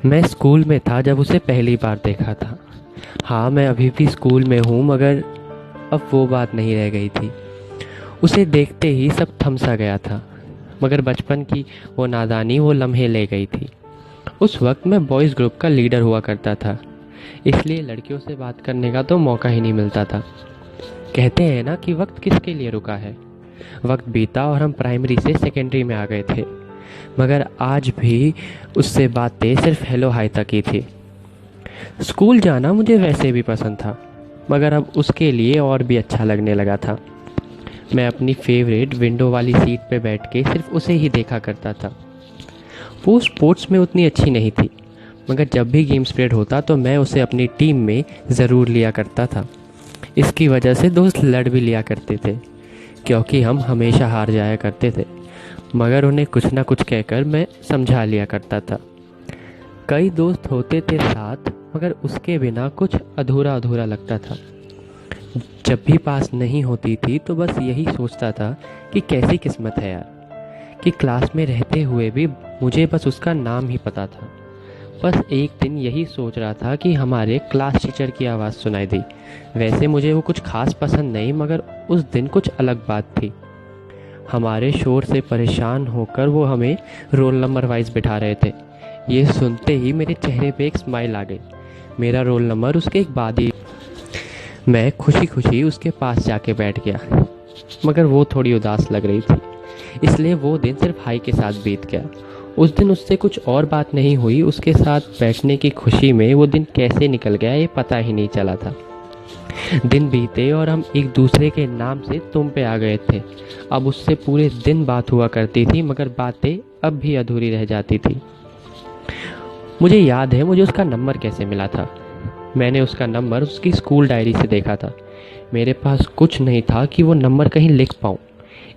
मैं स्कूल में था जब उसे पहली बार देखा था। हाँ, मैं अभी भी स्कूल में हूँ, मगर अब वो बात नहीं रह गई थी। उसे देखते ही सब थम सा गया था, मगर बचपन की वो नादानी वो लम्हे ले गई थी। उस वक्त मैं बॉयज़ ग्रुप का लीडर हुआ करता था, इसलिए लड़कियों से बात करने का तो मौका ही नहीं मिलता था। कहते हैं ना कि वक्त किसके लिए रुका है। वक्त बीता और हम प्राइमरी से सेकेंडरी में आ गए थे, मगर आज भी उससे बातें सिर्फ हेलो हाय तक ही थी। स्कूल जाना मुझे वैसे भी पसंद था, मगर अब उसके लिए और भी अच्छा लगने लगा था। मैं अपनी फेवरेट विंडो वाली सीट पे बैठ के सिर्फ उसे ही देखा करता था। वो स्पोर्ट्स में उतनी अच्छी नहीं थी, मगर जब भी गेम्स पीरियड होता तो मैं उसे अपनी टीम में ज़रूर लिया करता था। इसकी वजह से दोस्त लड़ भी लिया करते थे, क्योंकि हम हमेशा हार जाया करते थे, मगर उन्हें कुछ ना कुछ कहकर मैं समझा लिया करता था। कई दोस्त होते थे साथ, मगर उसके बिना कुछ अधूरा अधूरा लगता था। जब भी पास नहीं होती थी तो बस यही सोचता था कि कैसी किस्मत है यार, कि क्लास में रहते हुए भी मुझे बस उसका नाम ही पता था। बस एक दिन यही सोच रहा था कि हमारे क्लास टीचर की आवाज़ सुनाई दी। वैसे मुझे वो कुछ खास पसंद नहीं, मगर उस दिन कुछ अलग बात थी। हमारे शोर से परेशान होकर वो हमें रोल नंबर वाइज बिठा रहे थे। ये सुनते ही मेरे चेहरे पे एक स्माइल आ गई। मेरा रोल नंबर उसके एक बाद ही। मैं खुशी खुशी उसके पास जाके बैठ गया, मगर वो थोड़ी उदास लग रही थी, इसलिए वो दिन सिर्फ हाई के साथ बीत गया। उस दिन उससे कुछ और बात नहीं हुई। उसके साथ बैठने की खुशी में वो दिन कैसे निकल गया ये पता ही नहीं चला था। दिन बीते और हम एक दूसरे के नाम से तुम पे आ गए थे। अब उससे पूरे दिन बात हुआ करती थी, मगर बातें अब भी अधूरी रह जाती थी। मुझे याद है मुझे उसका नंबर कैसे मिला था। मैंने उसका नंबर उसकी स्कूल डायरी से देखा था। मेरे पास कुछ नहीं था कि वो नंबर कहीं लिख पाऊँ,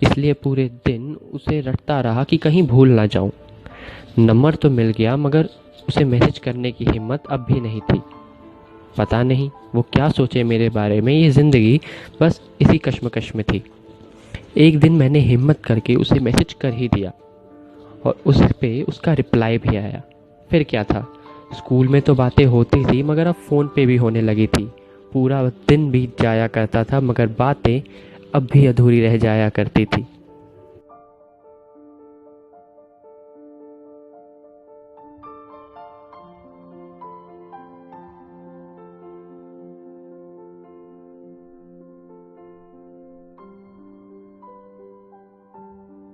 इसलिए पूरे दिन उसे रटता रहा कि कहीं भूल ना जाऊँ। नंबर तो मिल गया, मगर उसे मैसेज करने की हिम्मत अब भी नहीं थी। पता नहीं वो क्या सोचे मेरे बारे में। ये ज़िंदगी बस इसी कश्मकश में थी। एक दिन मैंने हिम्मत करके उसे मैसेज कर ही दिया, और उस पे उसका रिप्लाई भी आया। फिर क्या था, स्कूल में तो बातें होती थी, मगर अब फ़ोन पे भी होने लगी थी। पूरा दिन बीत जाया करता था, मगर बातें अब भी अधूरी रह जाया करती थी।